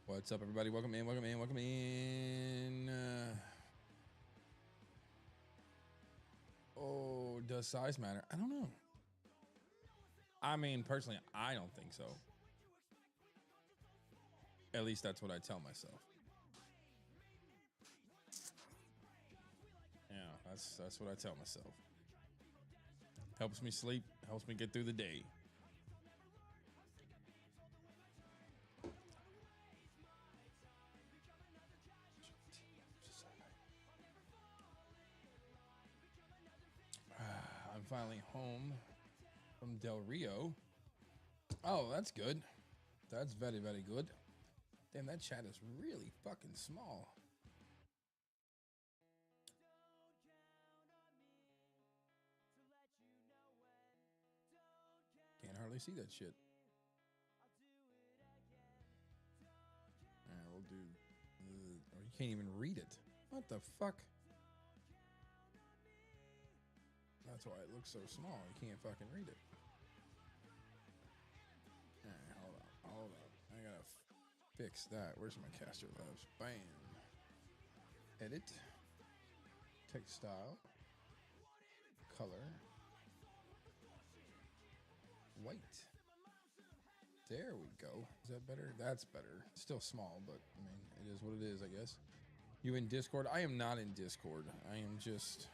What's up, everybody? Welcome in, welcome in, welcome in. Oh, does size matter? I don't know. I mean, personally, I don't think so. At least that's what I tell myself. Yeah, that's what I tell myself. Helps me sleep, helps me get through the day. I'm finally home from Del Rio. Oh, that's good. That's very, very good. Damn, that chat is really fucking small. Can't hardly see that shit. Yeah, we'll do. Oh, you can't even read it. What the fuck? That's why it looks so small. You can't fucking read it. All right, hold on. I gotta fix that. Where's my caster labs? Bam. Edit. Text style. Color. White. There we go. Is that better? That's better. Still small, but I mean, it is what it is, I guess. You in Discord? I am not in Discord. I am just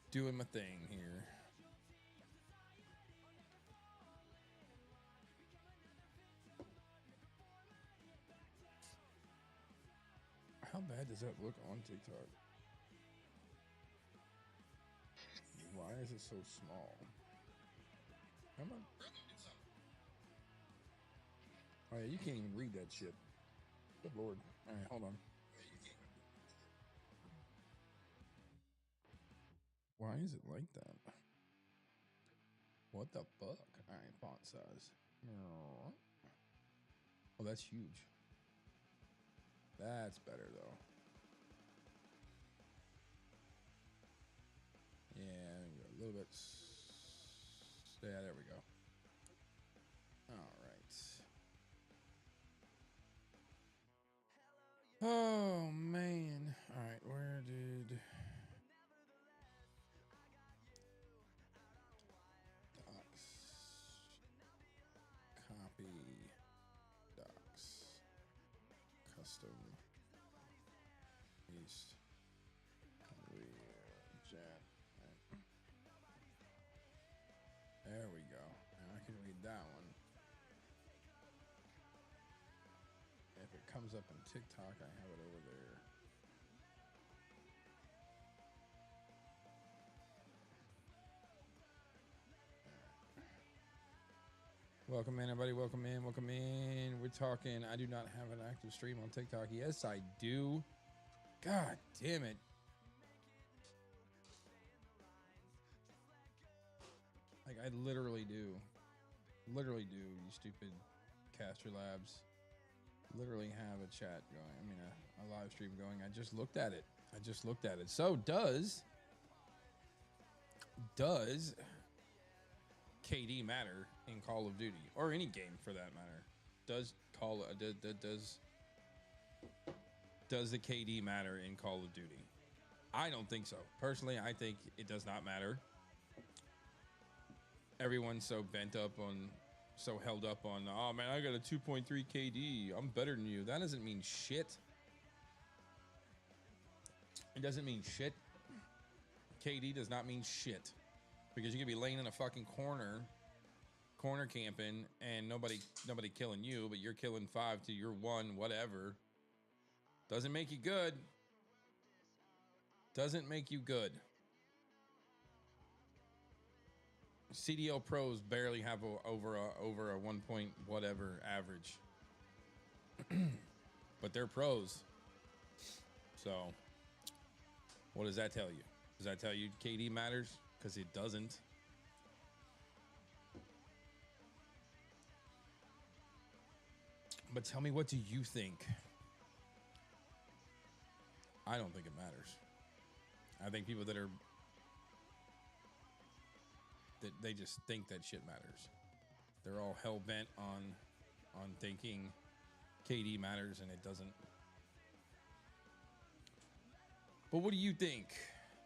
doing my thing here. How bad does that look on TikTok? Why is it so small? Come on. Oh yeah, you can't even read that shit. Good lord. All right, hold on. Why is it like that? What the fuck? All right, font size. Oh, that's huge. That's better though. Yeah, a little bit. Yeah, there we go. All right. Oh man. All right, where did docs copy docs custom paste real chat. Right. There we go. Now I can read that one. If it comes up in TikTok, I have it over there. Welcome in, everybody. Welcome in. Welcome in. We're talking. I do not have an active stream on TikTok. Yes, I do. God damn it. Like, I literally do. Literally do, you stupid Caster Labs. Literally have a chat going. I mean, a live stream going. I just looked at it. So does KD matter in Call of Duty or any game for that matter? Does the KD matter in Call of Duty? I don't think so. Personally, I think it does not matter. Everyone's so bent up on, so held up on, oh man, I got a 2.3 KD. I'm better than you. That doesn't mean shit. It doesn't mean shit. KD does not mean shit. Because you could be laying in a fucking corner camping, and nobody killing you, but you're killing 5 to your 1, whatever. Doesn't make you good. Doesn't make you good. CDL pros barely have over a 1 point whatever average. But they're pros. So what does that tell you? Does that tell you KD matters? Because it doesn't. But tell me, what do you think? I don't think it matters. I think people that they just think that shit matters. they're all hell bent on thinking KD matters and it doesn't. But what do you think?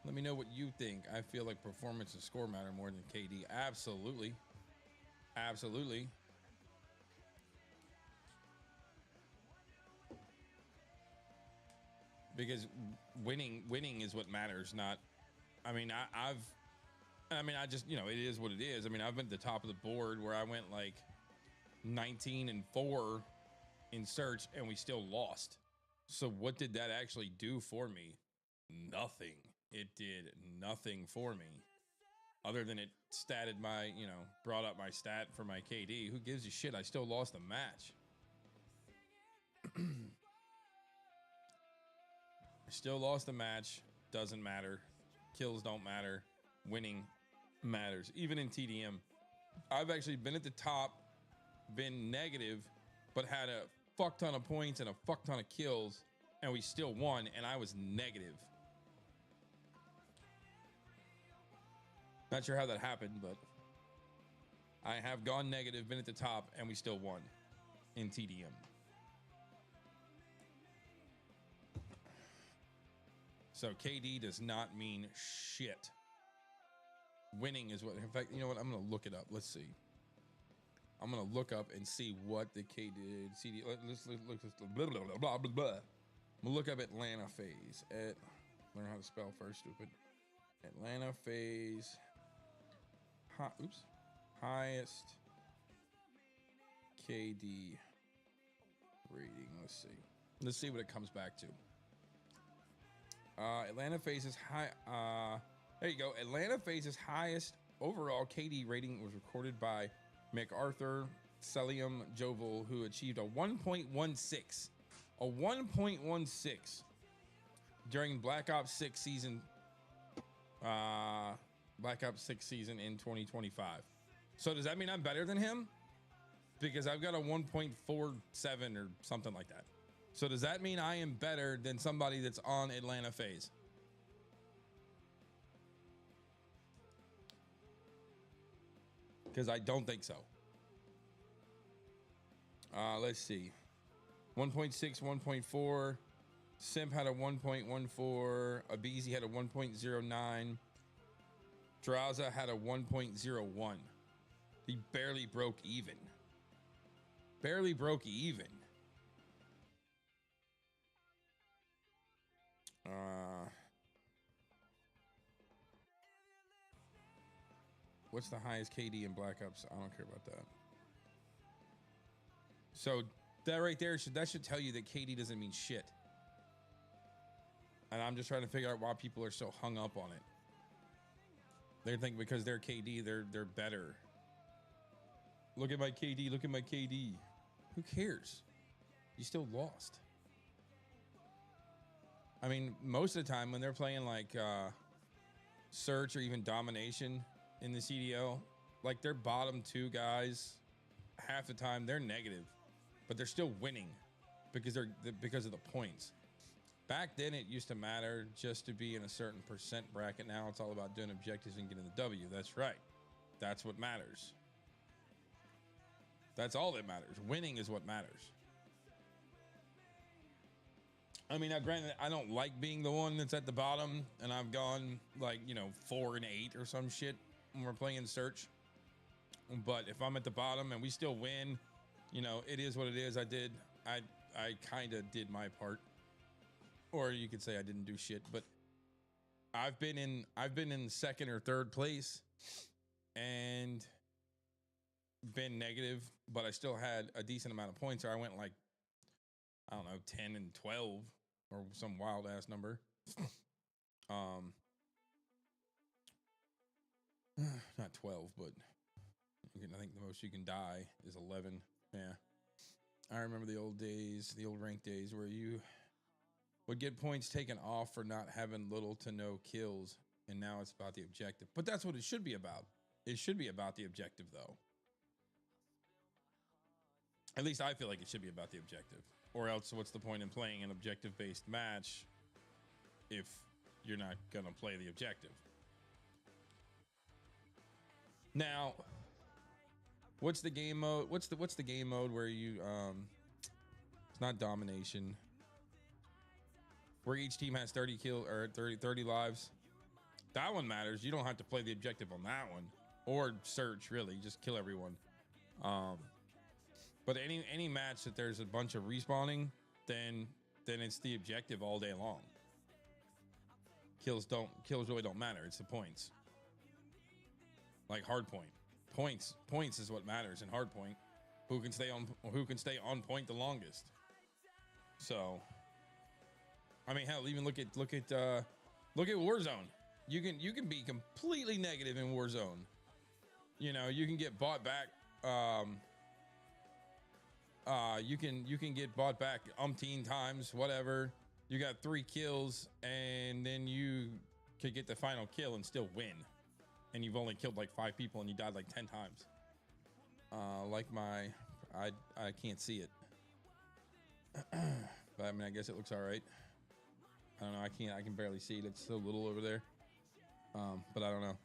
Let me know what you think. I feel like performance and score matter more than KD. Absolutely. Absolutely. Because winning is what matters, not I mean, I just, you know, it is what it is. I mean, I've been at the top of the board where I went like 19-4 in search and we still lost. So what did that actually do for me? Nothing. It did nothing for me other than it statted my, you know, brought up my stat for my KD. Who gives a shit? I still lost the match. I still lost the match. Doesn't matter. Kills don't matter. Winning matters. Even in TDM, I've actually been at the top, been negative, but had a fuck ton of points and a fuck ton of kills, and we still won, and I was negative. Not sure how that happened, but I have gone negative, been at the top, and we still won in TDM. So KD does not mean shit. Winning is what, in fact, you know what? I'm going to look it up. Let's see. I'm going to look up and see what the KD did. CD, let's look, blah, blah, blah, blah, blah, blah. I'm going to look up Atlanta phase. Learn how to spell first, stupid. Atlanta phase. Highest KD rating. Let's see what it comes back to. Atlanta faces high. There you go. Atlanta faces highest overall KD rating was recorded by MacArthur Celium Jovel, who achieved a 1.16. A 1.16 during Black Ops 6 season. Black Ops 6 season in 2025. So does that mean I'm better than him? Because I've got a 1.47 or something like that. So does that mean I am better than somebody that's on Atlanta phase? Because I don't think so. Let's see. 1.6, 1.4. Simp had a 1.14. Abizi had a 1.09. Drowza had a 1.01. He barely broke even. Barely broke even. What's the highest KD in Black Ops? I don't care about that. So that right there, that should tell you that KD doesn't mean shit. And I'm just trying to figure out why people are so hung up on it. They think because they're KD, they're better. Look at my KD. Look at my KD. Who cares? You still lost. I mean, most of the time when they're playing like search or even domination in the CDL, like their bottom two guys, half the time they're negative, but they're still winning because of the points. Back then, it used to matter just to be in a certain percent bracket. Now it's all about doing objectives and getting the W. That's right. That's what matters. That's all that matters. Winning is what matters. I mean, now granted, I don't like being the one that's at the bottom, and I've gone like, 4 and 8 or some shit when we're playing search. But if I'm at the bottom and we still win, it is what it is. I kind of did my part. Or you could say I didn't do shit, but I've been in second or third place and been negative, but I still had a decent amount of points. Or I went like, I don't know, 10 and 12 or some wild ass number. Not 12, but I think the most you can die is 11. Yeah. I remember the old days, the old rank days where you would get points taken off for not having little to no kills, and now it's about the objective. But that's what it should be about. It should be about the objective, though. At least I feel like it should be about the objective. Or else, what's the point in playing an objective-based match if you're not going to play the objective? Now, What's the game mode? What's the game mode where you it's not domination. Where each team has 30 kill or 30 lives. That one matters. You don't have to play the objective on that one. Or search, really. Just kill everyone. But any match that there's a bunch of respawning, then it's the objective all day long. Kills really don't matter. It's the points. Like hardpoint. Points is what matters in hardpoint. Who can stay on point the longest. So I mean, hell, even look at Warzone. You can be completely negative in Warzone. You know, you can get bought back. You can get bought back umpteen times, whatever. You got 3 kills, and then you could get the final kill and still win. And you've only killed like 5 people, and you died like 10 times. I can't see it, but I mean, I guess it looks all right. I don't know. I can barely see it. It's so little over there. But I don't know.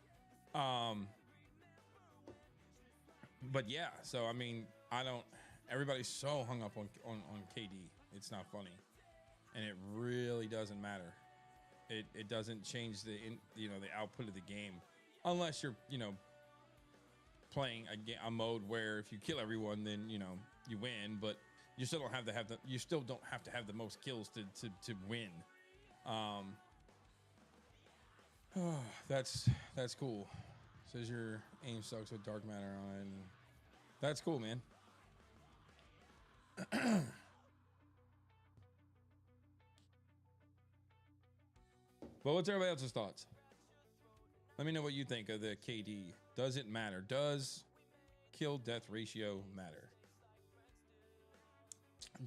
But yeah, so I mean, everybody's so hung up on KD. It's not funny. And it really doesn't matter. It doesn't change the output of the game unless you're, playing a mode where if you kill everyone, then, you win, but you still don't have to have the most kills to win. That's cool. Says your aim sucks with dark matter on it. And that's cool, man. Well, what's everybody else's thoughts? Let me know what you think of the KD. Does it matter? Does kill death ratio matter?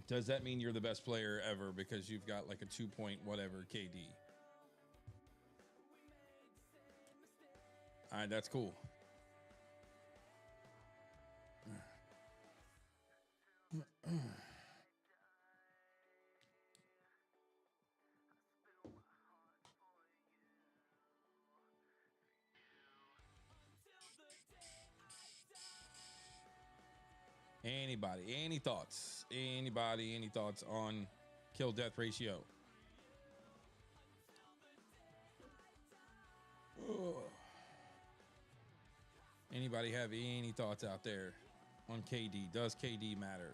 Does that mean you're the best player ever because you've got like a 2 point whatever KD? All right, that's cool. Anybody, any thoughts? Anybody, any thoughts on kill death ratio? Anybody have any thoughts out there on KD? Does KD matter?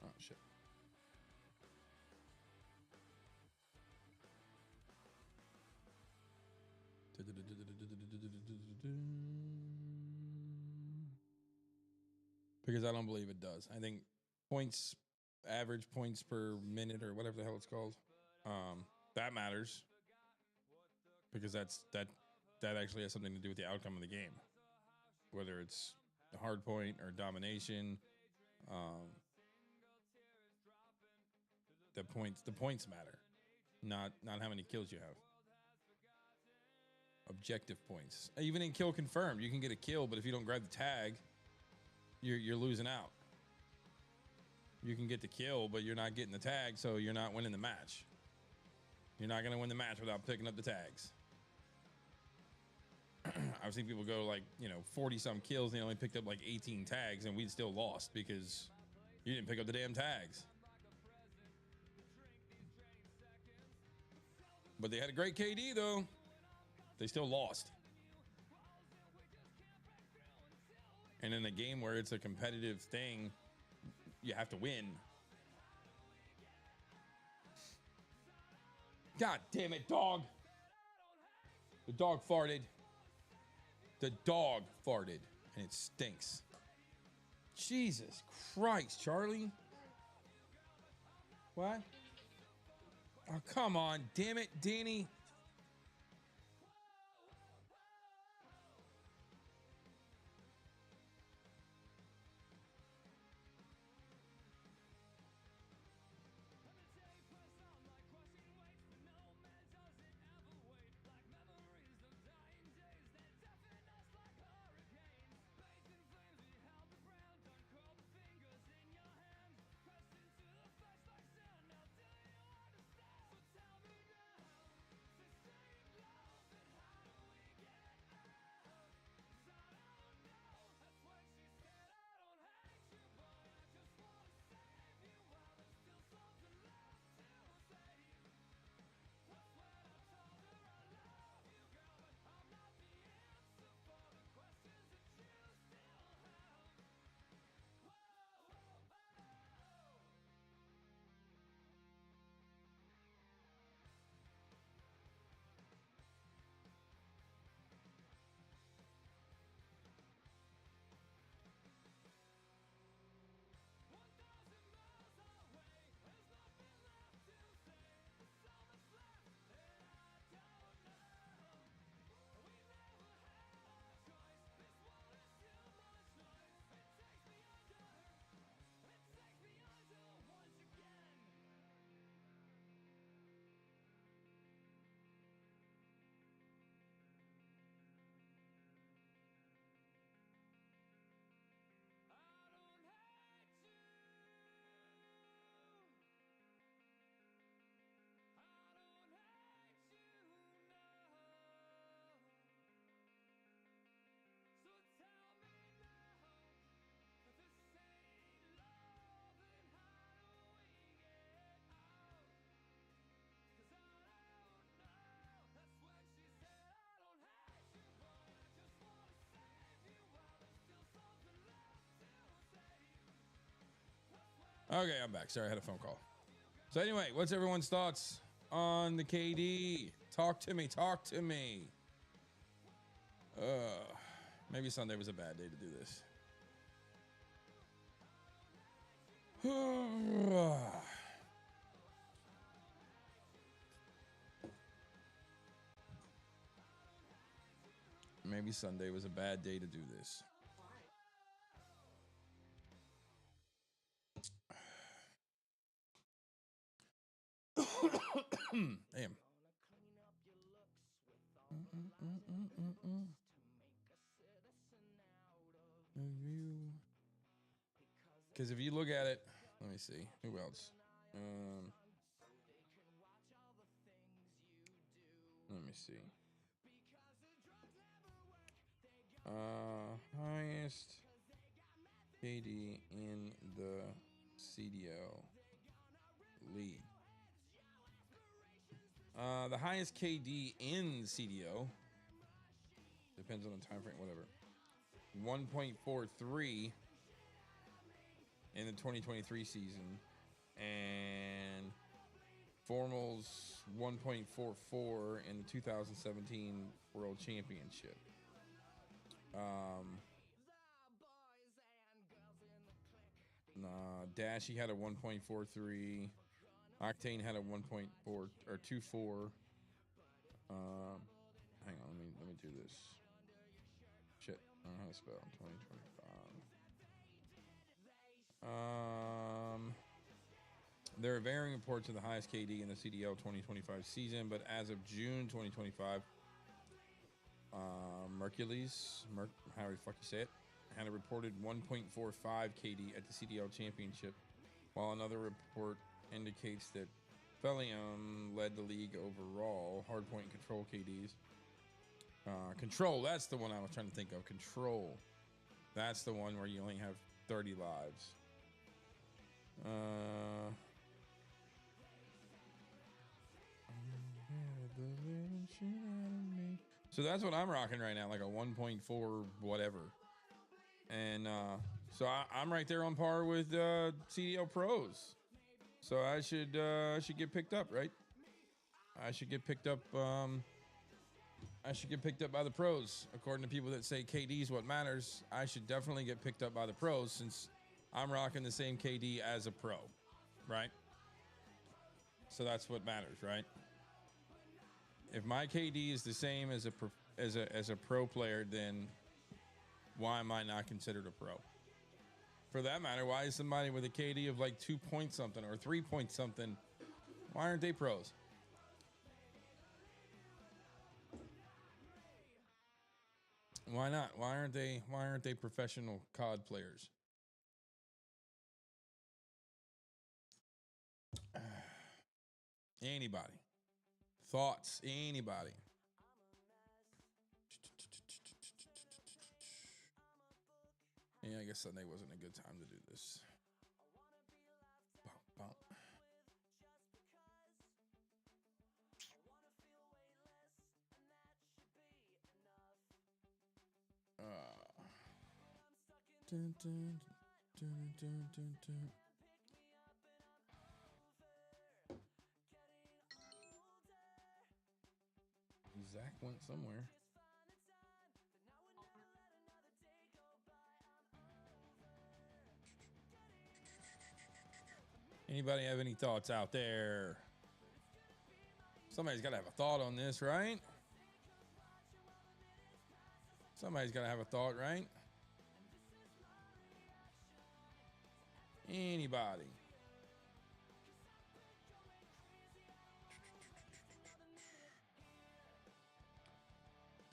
Oh, shit. Because I don't believe it does. I think points, average points per minute or whatever the hell it's called, that matters. Because that actually has something to do with the outcome of the game. Whether it's a hard point or domination, the points matter, not how many kills you have. Objective points. Even in kill confirmed, you can get a kill, but if you don't grab the tag, you're losing out. You can get the kill, but you're not getting the tag, so you're not winning the match. You're not going to win the match without picking up the tags. I've seen people go like, 40 some kills and they only picked up like 18 tags, and we still lost because you didn't pick up the damn tags. But they had a great KD though. They still lost. And in a game where it's a competitive thing, you have to win. God damn it, dog. The dog farted. The dog farted, and it stinks. Jesus Christ, Charlie. What? Oh, come on. Damn it, Danny. Okay, I'm back. Sorry, I had a phone call. So anyway, what's everyone's thoughts on the KD? Talk to me. Talk to me. Maybe Sunday was a bad day to do this. Maybe Sunday was a bad day to do this. Damn. Because if you look at it, let me see. Who else? Let me see. Highest KD in the CDL league. The highest KD in CDO depends on the time frame, whatever. 1.43 in the 2023 season, and Formal's 1.44 in the 2017 World Championship. Dashy had a 1.43. Octane had a 1.4 or 2.4. Hang on, let me do this. Shit, I don't know how to spell 2025. There are varying reports of the highest KD in the CDL 2025 season, but as of June 2025, Mercules, however the fuck you say it, had a reported 1.45 KD at the CDL championship, while another report indicates that Felium led the league overall. Hardpoint control KDs. Control, that's the one I was trying to think of. Control. That's the one where you only have 30 lives. So that's what I'm rocking right now, like a 1.4 whatever. And so I'm right there on par with CDL pros. So I should get picked up, right? I should get picked up. I should get picked up by the pros. According to people that say KD is what matters, I should definitely get picked up by the pros since I'm rocking the same KD as a pro, right? So that's what matters, right? If my KD is the same as a pro player, then why am I not considered a pro? For that matter, why is somebody with a KD of like 2 point something or 3 point something, why aren't they pros? Why not? Why aren't they professional COD players? Anybody? Thoughts? Anybody? Yeah, I guess Sunday wasn't a good time to do this. Zach went somewhere. Anybody have any thoughts out there? Somebody's got to have a thought on this, right? Somebody's got to have a thought, right? Anybody?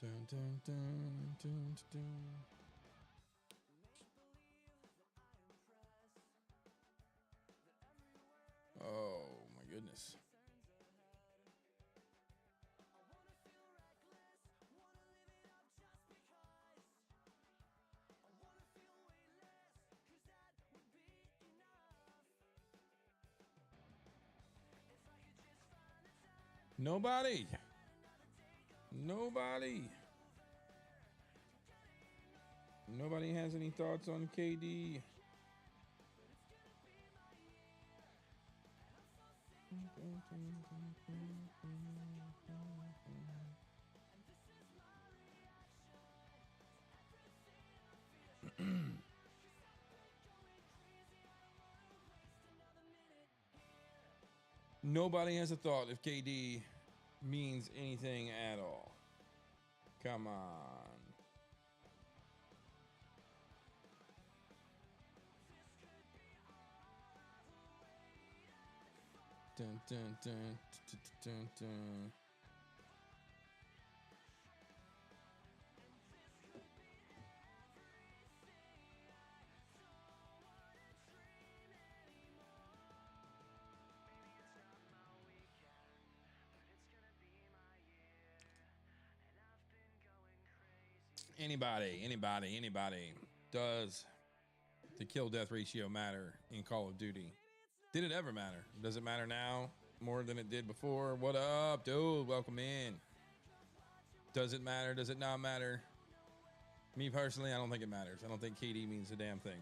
Dun, dun, dun, dun, dun. Oh my goodness. Nobody. Nobody has any thoughts on KD. Nobody has a thought if KD means anything at all. Come on. Dun, dun, dun, dun, dun, dun. Anybody. Does the kill death ratio matter in Call of Duty? Did it ever matter? Does it matter now more than it did before? What up, dude? Welcome in. Does it matter? Does it not matter? Me personally, I don't think it matters. I don't think KD means a damn thing.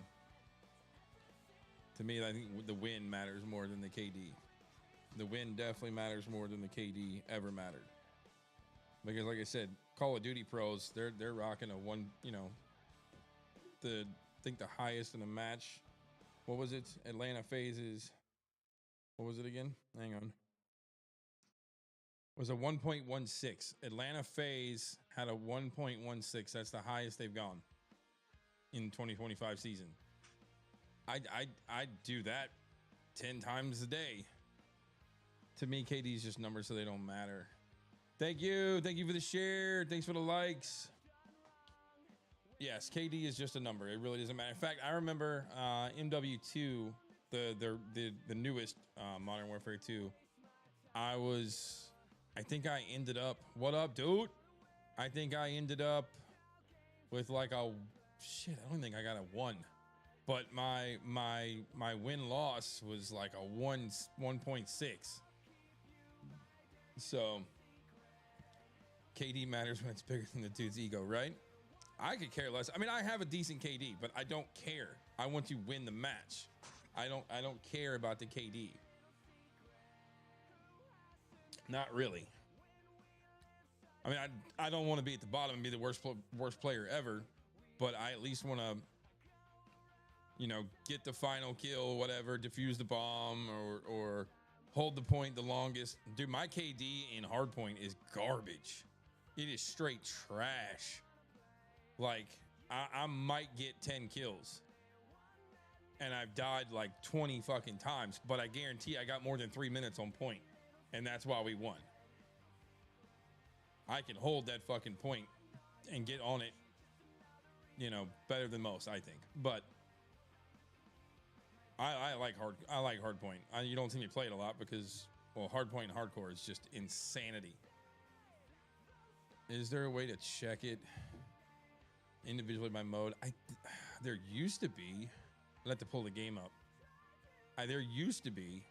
To me, I think the win matters more than the KD. The win definitely matters more than the KD ever mattered. Because like I said, Call of Duty pros, they're rocking a one, I think the highest in a match. What was it? Atlanta phases. What was it again? Hang on. It was a 1.16. Atlanta phase had a 1.16. That's the highest they've gone in 2025 season. I'd do that 10 times a day. To me, KD's just numbers, so they don't matter. Thank you for the share. Thanks for the likes. Yes, KD is just a number. It really doesn't matter. In fact, I remember MW2, the newest Modern Warfare 2. I think I ended up. What up, dude? I think I ended up with like a shit. I don't think I got a 1, but my win loss was like a 1.6. So KD matters when it's bigger than the dude's ego, right? I could care less. I mean, I have a decent KD, but I don't care. I want to win the match. I don't care about the KD. Not really. I mean, I don't want to be at the bottom and be the worst player ever, but I at least want to, get the final kill, whatever, defuse the bomb, or hold the point the longest. Dude, my KD in hardpoint is garbage. It is straight trash. Like, I might get 10 kills. And I've died like 20 fucking times, but I guarantee I got more than 3 minutes on point. And that's why we won. I can hold that fucking point and get on it, better than most, I think. But I like hardpoint. You don't see me play it a lot because, well, hardpoint and hardcore is just insanity. Is there a way to check it individually by mode? There used to be. I'll have to pull the game up. There used to be.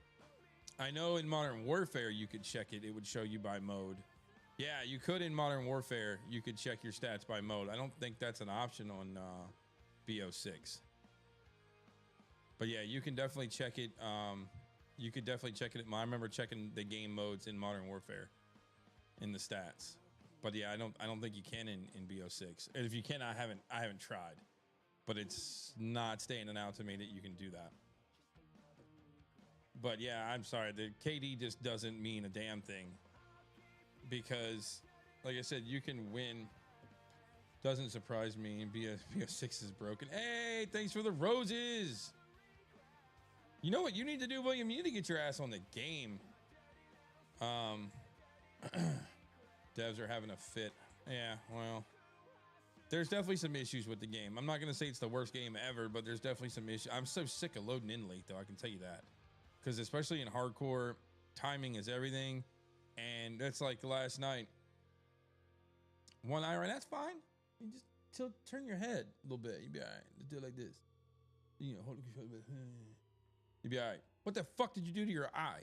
I know in Modern Warfare you could check it. It would show you by mode. Yeah, you could in Modern Warfare. You could check your stats by mode. I don't think that's an option on BO6. But yeah, you can definitely check it. You could definitely check it. I remember checking the game modes in Modern Warfare in the stats. But yeah, I don't think you can in BO6. And if you can, I haven't tried. But it's not standing out to me that you can do that. But yeah, I'm sorry. The KD just doesn't mean a damn thing. Because, like I said, you can win. Doesn't surprise me. BO6 is broken. Hey, thanks for the roses. You know what you need to do, William? You need to get your ass on the game. Devs are having a fit. Yeah, well, there's definitely some issues with the game. I'm not going to say it's the worst game ever, but there's definitely some issues. I'm so sick of loading in late, though. I can tell you that. Because especially in hardcore, timing is everything. And that's like last night. One eye, right? That's fine. You just turn your head a little bit. You'll be all right. Just do it like this. Hold it. You'll be all right. What the fuck did you do to your eye?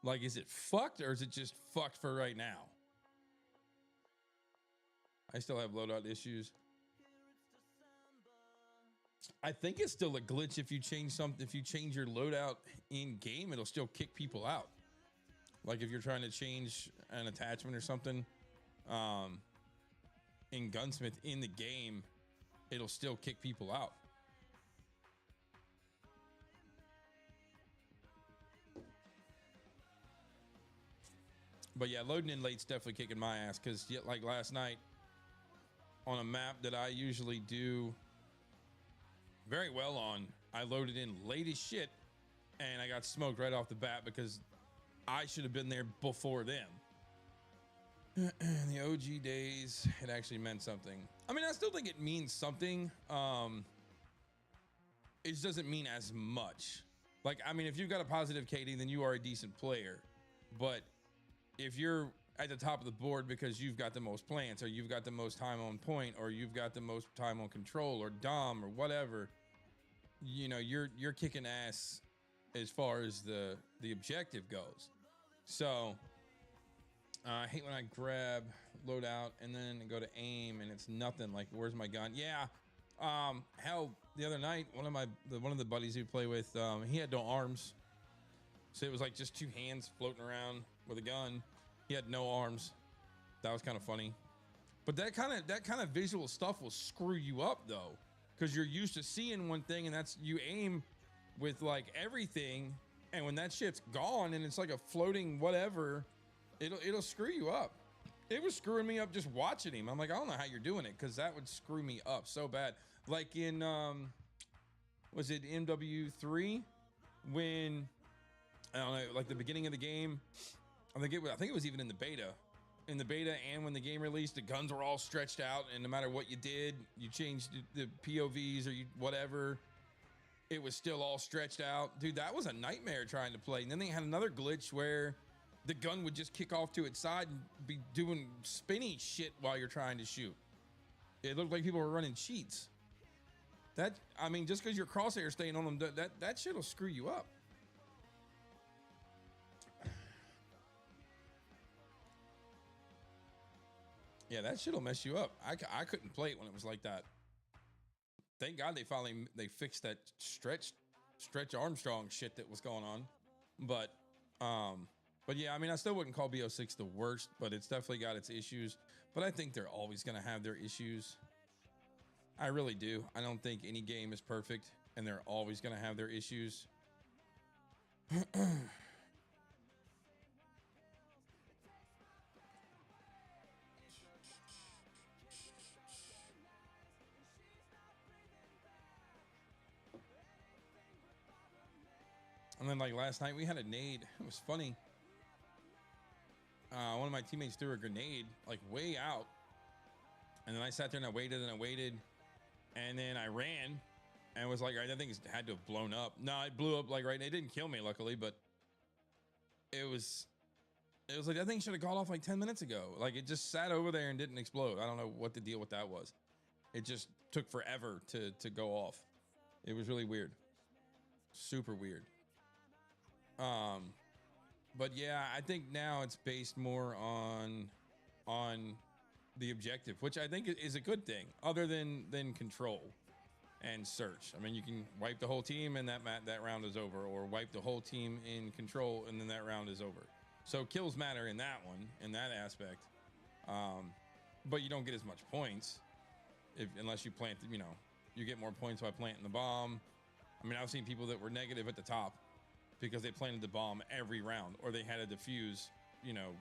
Like, is it fucked or is it just fucked for right now? I still have loadout issues. I think it's still a glitch if you change something. If you change your loadout in game, it'll still kick people out. Like if you're trying to change an attachment or something in Gunsmith in the game, it'll still kick people out. But yeah, loading in late's definitely kicking my ass because like last night on a map that I usually do very well on, I loaded in late as shit and I got smoked right off the bat because I should have been there before them. In the OG days, it actually meant something. I mean, I still think it means something. It just doesn't mean as much. Like, I mean, if you've got a positive KD, then you are a decent player. But if you're at the top of the board because you've got the most plants, or you've got the most time on point, or you've got the most time on control, or dom, or whatever, you know, you're kicking ass as far as the objective goes. So I hate when I grab loadout and then go to aim and it's nothing. Like, where's my gun? Yeah. Hell, the other night, one of the buddies we play with, he had no arms, so it was like just two hands floating around with a gun. He had no arms. That was kind of funny. But that kind of visual stuff will screw you up though, because you're used to seeing one thing and that's you aim with like everything, and when that shit's gone and it's like a floating whatever, it'll screw you up. It was screwing me up just watching him. I'm like, I don't know how you're doing it, because that would screw me up so bad. Like in was it MW3 when I don't know, like the beginning of the game. I think it was even in the beta. In the beta and when the game released, the guns were all stretched out, and no matter what you did, you changed the POVs or you whatever, it was still all stretched out. Dude, that was a nightmare trying to play. And then they had another glitch where the gun would just kick off to its side and be doing spinny shit while you're trying to shoot. It looked like people were running cheats. That, I mean, just because your crosshair staying on them, that shit will screw you up. Yeah, that shit'll mess you up. I couldn't play it when it was like that. Thank God they fixed that stretch Armstrong shit that was going on. But yeah, I mean, I still wouldn't call BO6 the worst, but it's definitely got its issues. But I think they're always gonna have their issues. I really do. I don't think any game is perfect, and they're always gonna have their issues. And then like last night we had a nade. It was funny. One of my teammates threw a grenade like way out, and then I sat there and I waited and I waited, and then I ran and was like, that thing had to have blown up. No, it blew up like right. It didn't kill me luckily, but it was like that thing should have gone off like 10 minutes ago. Like it just sat over there and didn't explode. I don't know what the deal with that was. It just took forever to go off. It was really weird. Super weird. But yeah, I think now it's based more on the objective, which I think is a good thing, other than control and search. I mean, you can wipe the whole team and that round is over, or wipe the whole team in control and then that round is over. So kills matter in that one, in that aspect. But you don't get as much points unless you plant. You know, you get more points by planting the bomb. I mean, I've seen people that were negative at the top because they planted the bomb every round, or they had a defuse, you know,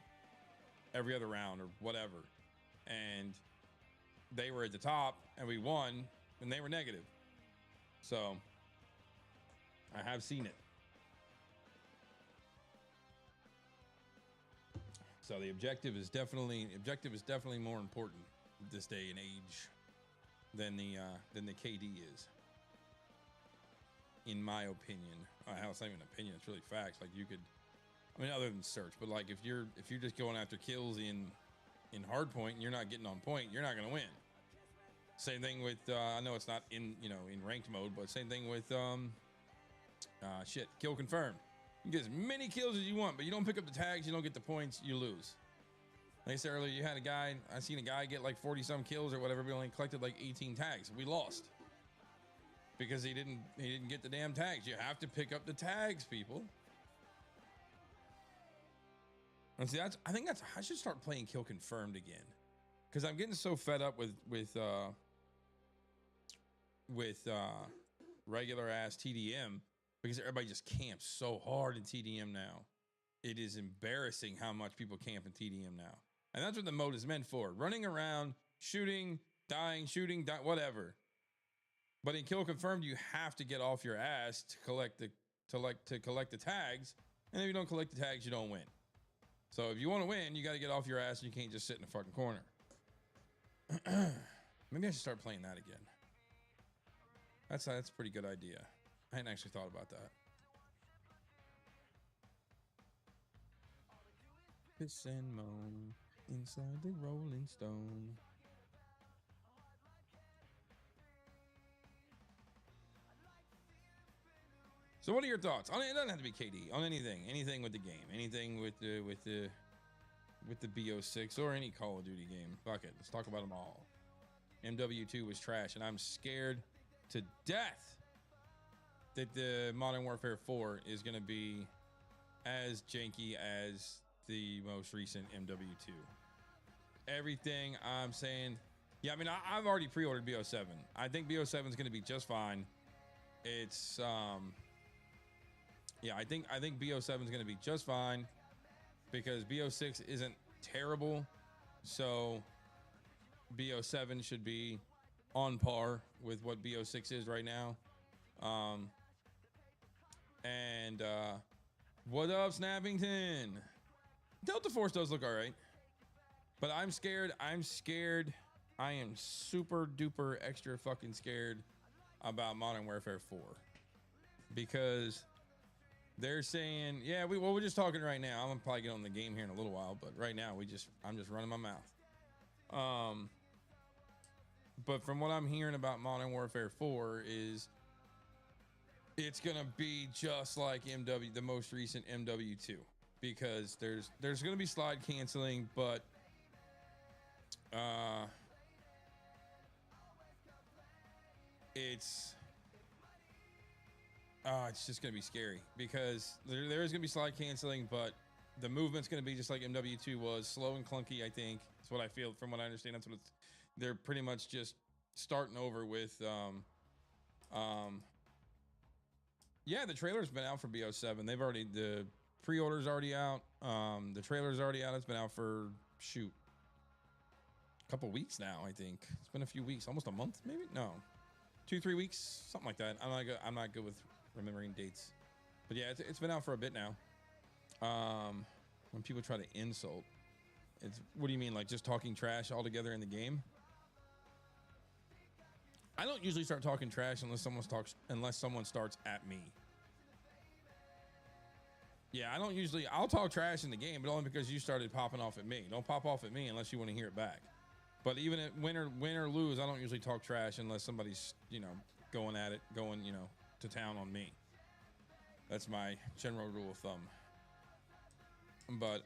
every other round or whatever. And they were at the top and we won and they were negative. So I have seen it. So the objective is definitely more important this day and age than the KD is, in my opinion. Hell, it's not even an opinion, it's really facts. Like you could, I mean, other than search, but like if you're just going after kills in hardpoint and you're not getting on point, you're not gonna win. Same thing with I know it's not in ranked mode, but same thing with kill confirmed. You can get as many kills as you want, but you don't pick up the tags, you don't get the points, you lose. Like I said earlier, I seen a guy get like 40 some kills or whatever, but only collected like 18 tags. We lost. because he didn't get the damn tags. You have to pick up the tags, people. And see, I think I should start playing Kill Confirmed again, because I'm getting so fed up with regular ass TDM, because everybody just camps so hard in TDM now. It is embarrassing how much people camp in TDM now, and that's what the mode is meant for: running around, shooting, dying, whatever. But in Kill Confirmed, you have to get off your ass to collect the tags, and if you don't collect the tags, you don't win. So if you want to win, you got to get off your ass, and you can't just sit in a fucking corner. Maybe I should start playing that again. That's a pretty good idea. I hadn't actually thought about that. Piss and moan inside the Rolling Stone. So what are your thoughts on it? It doesn't have to be KD, on anything with the game, anything with the BO6 or any Call of Duty game. Fuck it, let's talk about them all. MW2 was trash, and I'm scared to death that the Modern Warfare 4 is going to be as janky as the most recent MW2. Everything I'm saying, yeah, I mean, I've already pre-ordered BO7. I think BO7 is going to be just fine. It's yeah, I think BO7 is going to be just fine, because BO6 isn't terrible, so BO7 should be on par with what BO6 is right now. What up, Snappington? Delta Force does look all right, but I'm scared. I am super duper extra fucking scared about Modern Warfare 4, because they're saying, yeah, we're just talking right now. I'm gonna probably get on the game here in a little while, but right now I'm just running my mouth. But from what I'm hearing about Modern Warfare 4 is it's gonna be just like the most recent MW2, because there's gonna be slide canceling, but it's just gonna be scary, because there is gonna be slide canceling, but the movement's gonna be just like MW2 was, slow and clunky. I think that's what I feel. From what I understand, that's what they're pretty much just starting over with. Yeah, the trailer's been out for BO7. The pre-order's already out. The trailer's already out. It's been out for a couple weeks now. I think it's been a few weeks, almost a month, maybe. No, 2-3 weeks, something like that. I'm not good with remembering dates, but yeah, it's been out for a bit now. When people try to insult, what do you mean, like just talking trash altogether in the game? I don't usually start talking trash unless someone starts at me. Yeah, I'll talk trash in the game, but only because you started popping off at me. Don't pop off at me unless you want to hear it back. But even at win or lose, I don't usually talk trash unless somebody's, going at it, to town on me. That's my general rule of thumb. But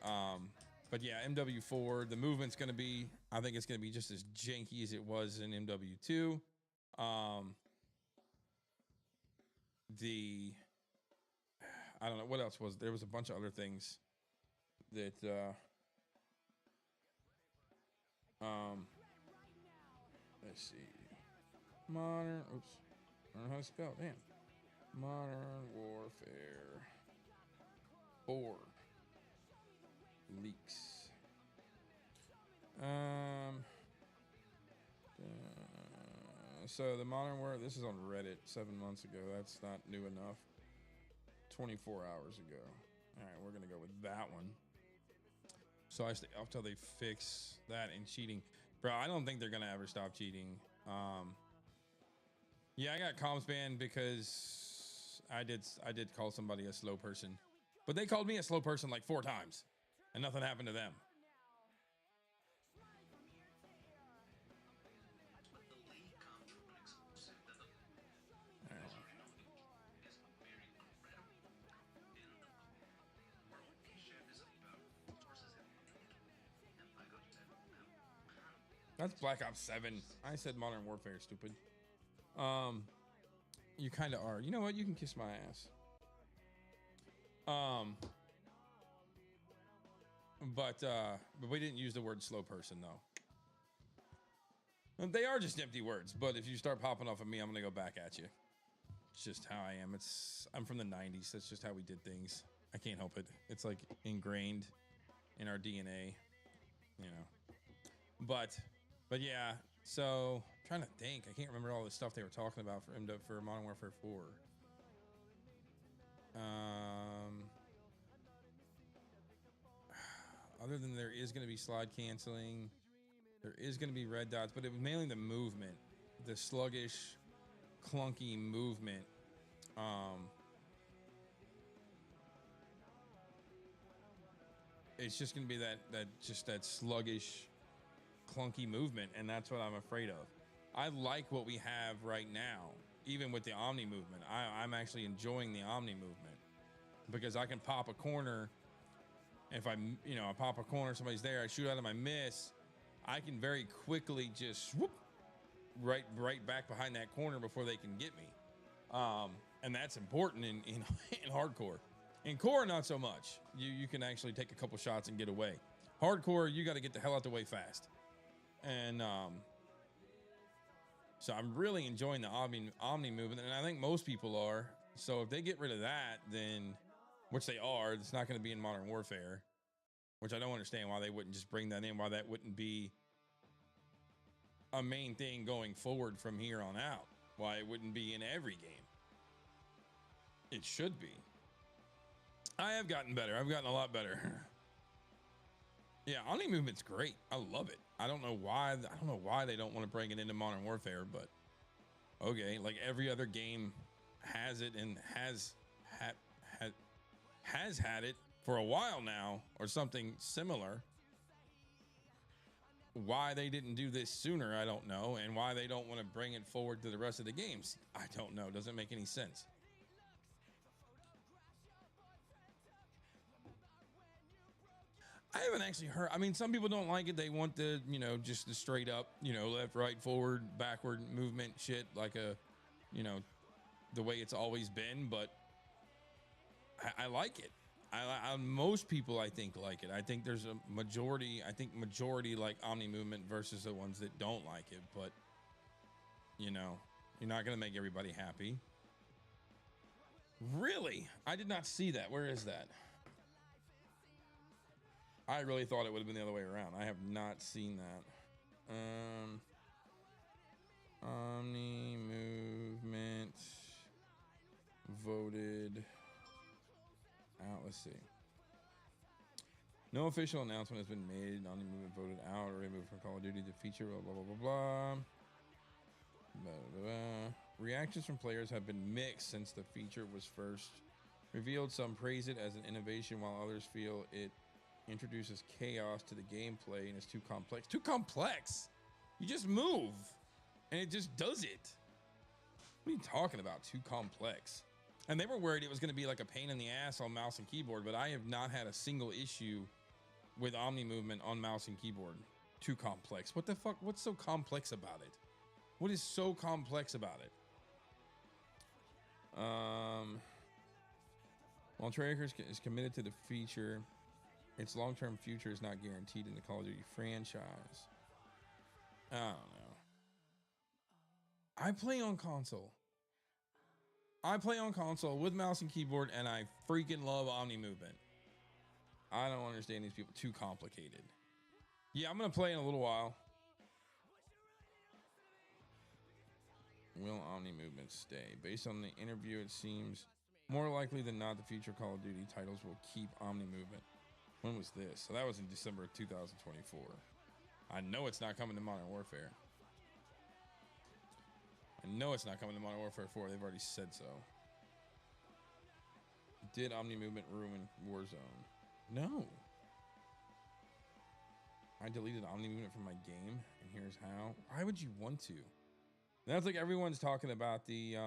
yeah, MW4, the movement's going to be, I think it's going to be just as janky as it was in MW2. I don't know what else there was a bunch of other things that let's see, I don't know how to spell it. Damn. Modern Warfare 4 leaks. So the Modern Warfare, this is on Reddit 7 months ago. That's not new enough. 24 hours ago. All right, we're gonna go with that one. So I stay up till they fix that and cheating, bro. I don't think they're gonna ever stop cheating. Yeah, I got comms banned because I did call somebody a slow person, but they called me a slow person like 4 times, and nothing happened to them. That's Black Ops 7. I said Modern Warfare, stupid. You kind of are. You know what? You can kiss my ass. But we didn't use the word slow person though. They are just empty words. But if you start popping off of me, I'm gonna go back at you. It's just how I am. I'm from the 90s. That's just how we did things. I can't help it. It's like ingrained in our DNA, you know. But yeah. So I'm trying to think. I can't remember all the stuff they were talking about for Modern Warfare 4. Other than there is going to be slide canceling, there is going to be red dots, but it was mainly the movement, the sluggish, clunky movement. It's just going to be that sluggish, clunky movement, and that's what I'm afraid of. I like what we have right now, even with the Omni movement. I'm actually enjoying the Omni movement because I can pop a corner. If I pop a corner, somebody's there, I shoot out of my miss, I can very quickly just whoop right back behind that corner before they can get me. And that's important in hardcore. In core, not so much. You can actually take a couple shots and get away. Hardcore, you got to get the hell out the way fast. And so I'm really enjoying the Omni movement, and I think most people are. So if they get rid of that, then, which they are, it's not going to be in Modern Warfare, which I don't understand why they wouldn't just bring that in, why that wouldn't be a main thing going forward from here on out, why it wouldn't be in every game. It should be. I have gotten better. I've gotten a lot better. Yeah, Omni movement's great. I love it. I don't know why they don't want to bring it into Modern Warfare, but okay, like every other game has it and has had it for a while now, or something similar. Why they didn't do this sooner, I don't know, and why they don't want to bring it forward to the rest of the games, I don't know. Doesn't make any sense. I haven't actually heard. I mean, some people don't like it. They want the, just the straight up, left, right, forward, backward movement shit, like the way it's always been. But I like it. Most people, I think, like it. I think there's a majority. I think majority like Omni movement versus the ones that don't like it. But you're not gonna make everybody happy. Really, I did not see that. Where is that? I really thought it would have been the other way around. I have not seen that. Omni movement voted out. Let's see. No official announcement has been made. Omni movement voted out or removed from Call of Duty. The feature, blah, blah, blah, blah, blah. Blah, blah, blah. Reactions from players have been mixed since the feature was first revealed. Some praise it as an innovation, while others feel it introduces chaos to the gameplay and is too complex. Too complex? You just move and it just does it. What are you talking about? Too complex. And they were worried it was going to be like a pain in the ass on mouse and keyboard, but I have not had a single issue with Omni movement on mouse and keyboard. Too complex. What the fuck? What's so complex about it? What is so complex about it? While Treyarch is committed to the feature, its long-term future is not guaranteed in the Call of Duty franchise. I don't know. I play on console. With mouse and keyboard, and I freaking love Omni movement. I don't understand these people. Too complicated. Yeah, I'm going to play in a little while. Will Omni movement stay? Based on the interview, it seems more likely than not the future Call of Duty titles will keep Omni movement. When was this? So that was in December of 2024. I know it's not coming to Modern Warfare. I know it's not coming to Modern Warfare 4. They've already said so. Did Omni movement ruin Warzone? No. I deleted Omni movement from my game, and here's how. Why would you want to? That's like everyone's talking about the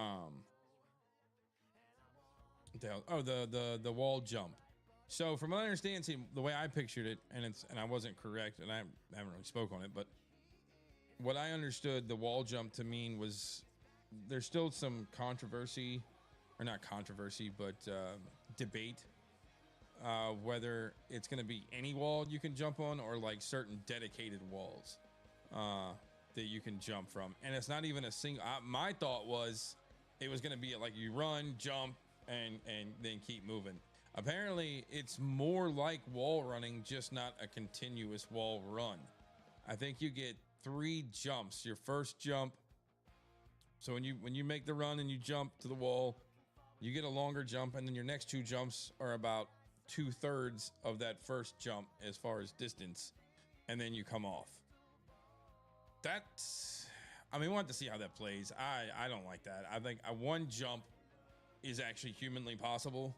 Um, oh, the wall jump. So from what I understand, see, the way I pictured it, and I wasn't correct, and I haven't really spoke on it, but what I understood the wall jump to mean was there's still some controversy, or not controversy, but debate whether it's going to be any wall you can jump on or like certain dedicated walls that you can jump from. And it's not even a single. My thought was it was going to be like you run, jump, and then keep moving. Apparently, it's more like wall running, just not a continuous wall run. I think you get 3 jumps. Your first jump. So when you make the run and you jump to the wall, you get a longer jump, and then your next 2 jumps are about 2/3 of that first jump as far as distance, and then you come off. That's, I mean, we want to see how that plays. I don't like that. I think a 1 jump is actually humanly possible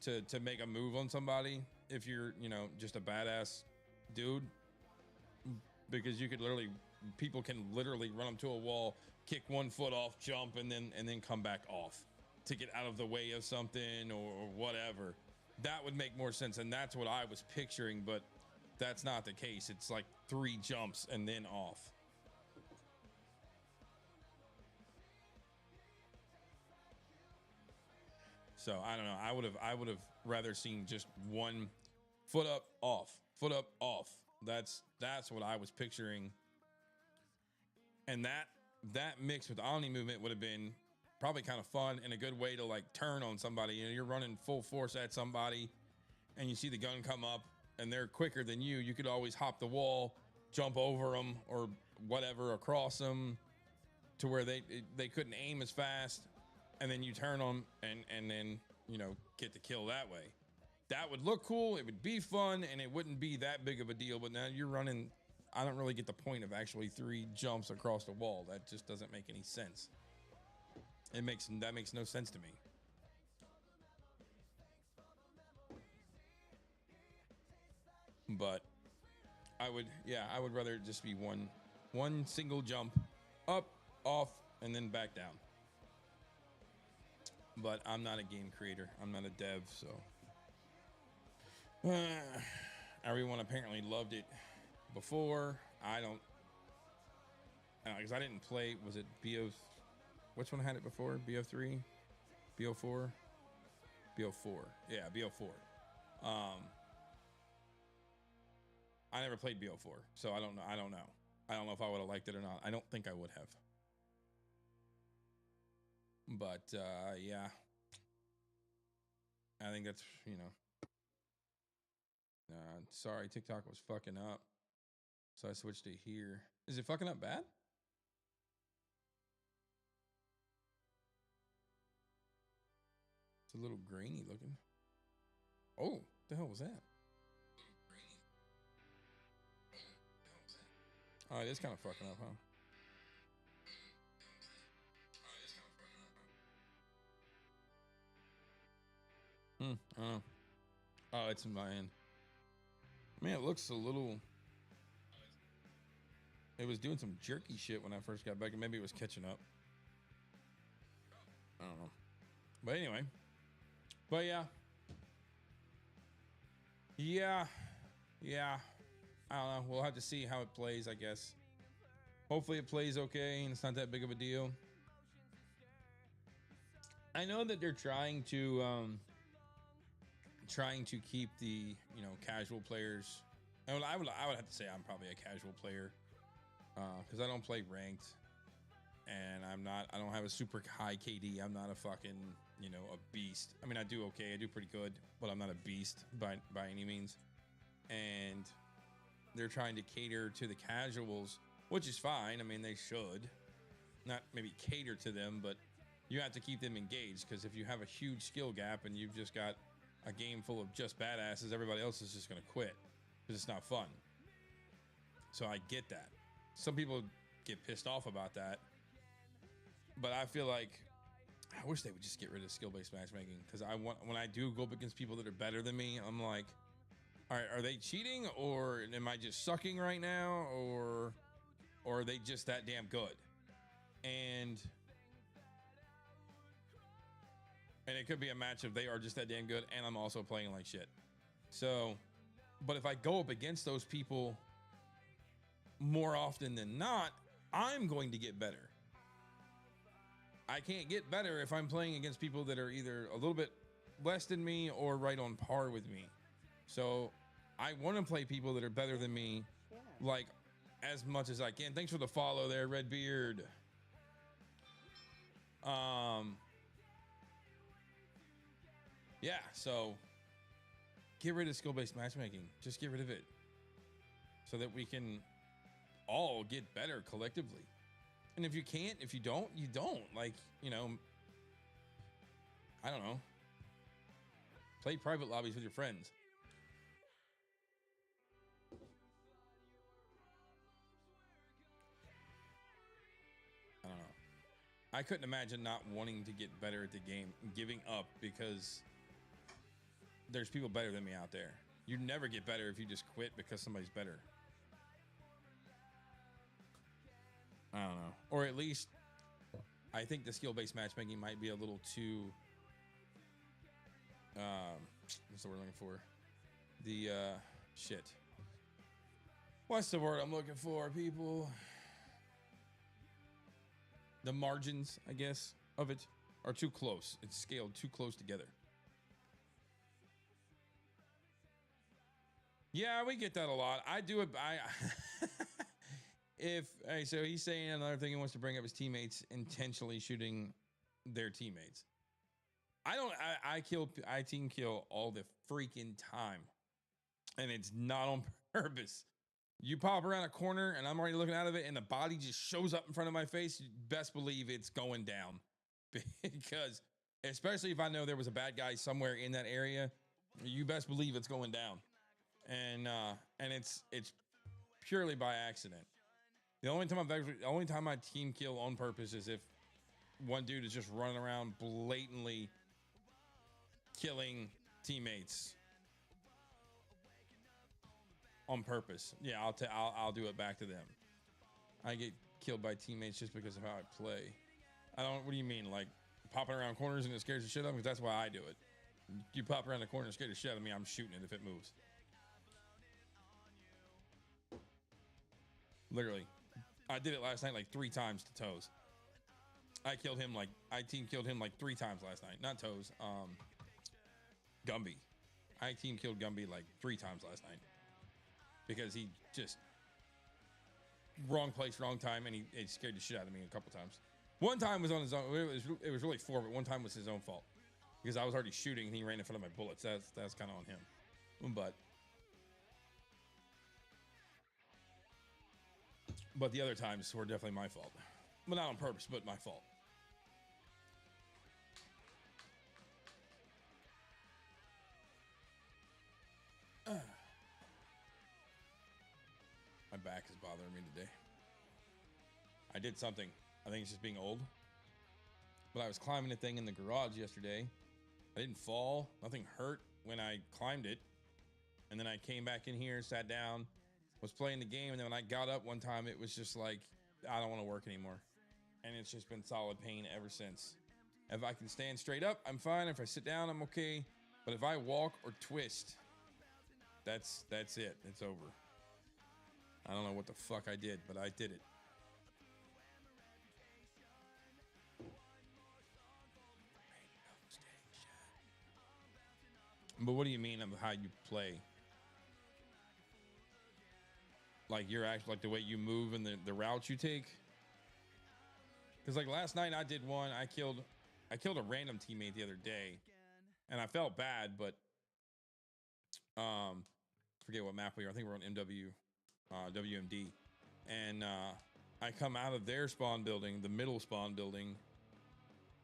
to make a move on somebody if you're, you know, just a badass dude, because you could literally, people can literally run up to a wall, kick 1 foot off, jump, and then come back off to get out of the way of something or whatever. That would make more sense, and that's what I was picturing, but that's not the case. It's like 3 jumps and then off. So I don't know. I would have rather seen just 1 foot up, off, foot up, off. That's what I was picturing. And that mixed with Omni movement would have been probably kind of fun and a good way to like turn on somebody. You know, you're running full force at somebody and you see the gun come up and they're quicker than you. You could always hop the wall, jump over them or whatever, across them to where they couldn't aim as fast. And then you turn them and then, you know, get the kill that way. That would look cool. It would be fun and it wouldn't be that big of a deal. But now you're running, I don't really get the point of actually 3 jumps across the wall. That just doesn't make any sense. That makes no sense to me. But I would rather it just be one single jump up, off, and then back down. But I'm not a game creator. I'm not a dev, so everyone apparently loved it before. I don't know, because I didn't play. Was it BO? Which one had it before? BO3, BO4, BO4. Yeah, BO4. I never played BO4, so I don't know. I don't know if I would have liked it or not. I don't think I would have. But yeah, I think that's, you know. Sorry, TikTok was fucking up, so I switched to here. Is it fucking up bad? It's a little grainy looking. Oh, what the hell was that? Oh, it is kind of fucking up, huh? Oh, it's in my end. Man, it looks a little. It was doing some jerky shit when I first got back, and maybe it was catching up. I don't know. But anyway. But yeah. Yeah. I don't know. We'll have to see how it plays, I guess. Hopefully it plays okay and it's not that big of a deal. I know that they're trying to keep the, you know, casual players. I would have to say I'm probably a casual player because I don't play ranked, and I don't have a super high KD. I'm not a fucking, you know, a beast. I mean, I do okay. I do pretty good, but I'm not a beast by any means. And they're trying to cater to the casuals, which is fine. I mean, they should not maybe cater to them, but you have to keep them engaged, because if you have a huge skill gap and you've just got a game full of just badasses, everybody else is just going to quit because it's not fun. So I get that. Some people get pissed off about that, but I feel like I wish they would just get rid of skill-based matchmaking, because when I do go up against people that are better than me, I'm like, all right, are they cheating, or am I just sucking right now, or are they just that damn good? And And it could be a match of they are just that damn good and I'm also playing like shit. So, but if I go up against those people more often than not, I'm going to get better. I can't get better if I'm playing against people that are either a little bit less than me or right on par with me. So I want to play people that are better than me, like as much as I can. Thanks for the follow there, Redbeard. Yeah, so get rid of skill-based matchmaking. Just get rid of it so that we can all get better collectively. And if you can't, if you don't, you don't. Like, you know, I don't know. Play private lobbies with your friends. I don't know. I couldn't imagine not wanting to get better at the game and giving up because there's people better than me out there. You never get better if you just quit because somebody's better. I don't know. Or at least I think the skill-based matchmaking might be a little too what's the word I'm looking for? The shit. What's the word I'm looking for, people? The margins, I guess, of it are too close. It's scaled too close together. Yeah, we get that a lot. I do it. So he's saying another thing he wants to bring up his teammates intentionally shooting their teammates. I team kill all the freaking time. And it's not on purpose. You pop around a corner and I'm already looking out of it and the body just shows up in front of my face. You best believe it's going down. Because especially if I know there was a bad guy somewhere in that area, you best believe it's going down. And it's purely by accident. The only time I team kill on purpose is if one dude is just running around blatantly killing teammates on purpose. Yeah, I'll do it back to them. I get killed by teammates just because of how I play. What do you mean? Like popping around corners and it scares the shit out of me? Because that's why I do it. You pop around the corner and scare the shit out of me, I'm shooting it if it moves. Literally. I did it last night like 3 times to Toes. I team killed him like 3 times last night. Not Toes. Gumby. I team killed Gumby like 3 times last night. Because he just wrong place, wrong time, and he scared the shit out of me a couple times. One time was on his own. It was really 4, but one time was his own fault because I was already shooting and he ran in front of my bullets. That's kind of on him. But the other times were definitely my fault. Well, not on purpose, but my fault. My back is bothering me today. I did something. I think it's just being old. But I was climbing a thing in the garage yesterday. I didn't fall. Nothing hurt when I climbed it. And then I came back in here, sat down, was playing the game. And then when I got up one time, it was just like, I don't want to work anymore. And it's just been solid pain ever since. If I can stand straight up, I'm fine. If I sit down, I'm okay. But if I walk or twist, that's it. It's over. I don't know what the fuck I did, but I did it. But what do you mean of how you play? Like you're actually like the way you move and the routes you take? Because like last night I did one. I killed a random teammate the other day, and I felt bad, but forget what map we are. I think we're on WMD, and I come out of their spawn building, the middle spawn building,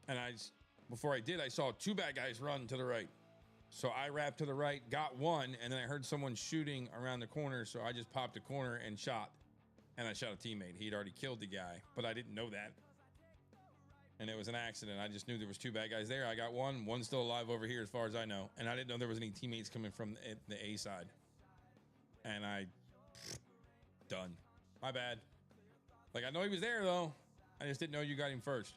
and before I did, I saw 2 bad guys run to the right. So I wrapped to the right, got one, and then I heard someone shooting around the corner, so I just popped a corner and shot. And I shot a teammate. He'd already killed the guy, but I didn't know that. And it was an accident. I just knew there was 2 bad guys there. I got one. One's still alive over here as far as I know. And I didn't know there was any teammates coming from the A side. And done. My bad. Like, I know he was there, though. I just didn't know you got him first.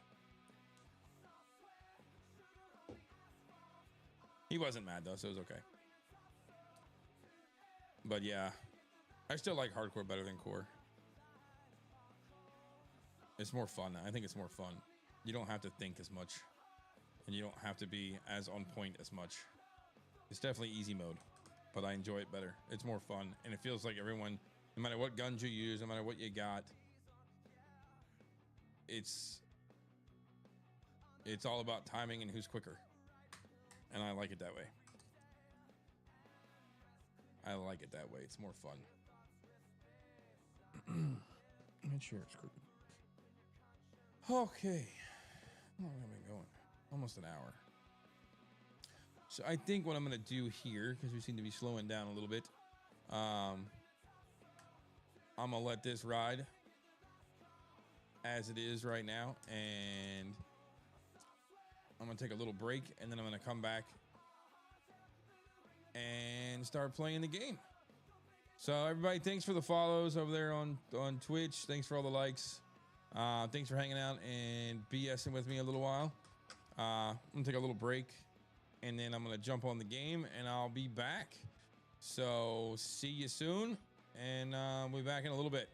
He wasn't mad though, so it was okay. But yeah, I still like hardcore better than core. It's more fun. I think it's more fun. You don't have to think as much, and you don't have to be as on point as much. It's definitely easy mode, but I enjoy it better. It's more fun, and it feels like everyone, no matter what guns you use, no matter what you got, it's all about timing and who's quicker. And I like it that way. I like it that way. It's more fun. Make sure it's crooked. Okay. How long have we been going? Almost an hour. So I think what I'm going to do here, because we seem to be slowing down a little bit, I'm going to let this ride as it is right now. And I'm going to take a little break, and then I'm going to come back and start playing the game. So everybody, thanks for the follows over there on Twitch. Thanks for all the likes. Thanks for hanging out and BSing with me a little while. I'm gonna take a little break, and then I'm gonna jump on the game, and I'll be back. So see you soon, and we'll be back in a little bit.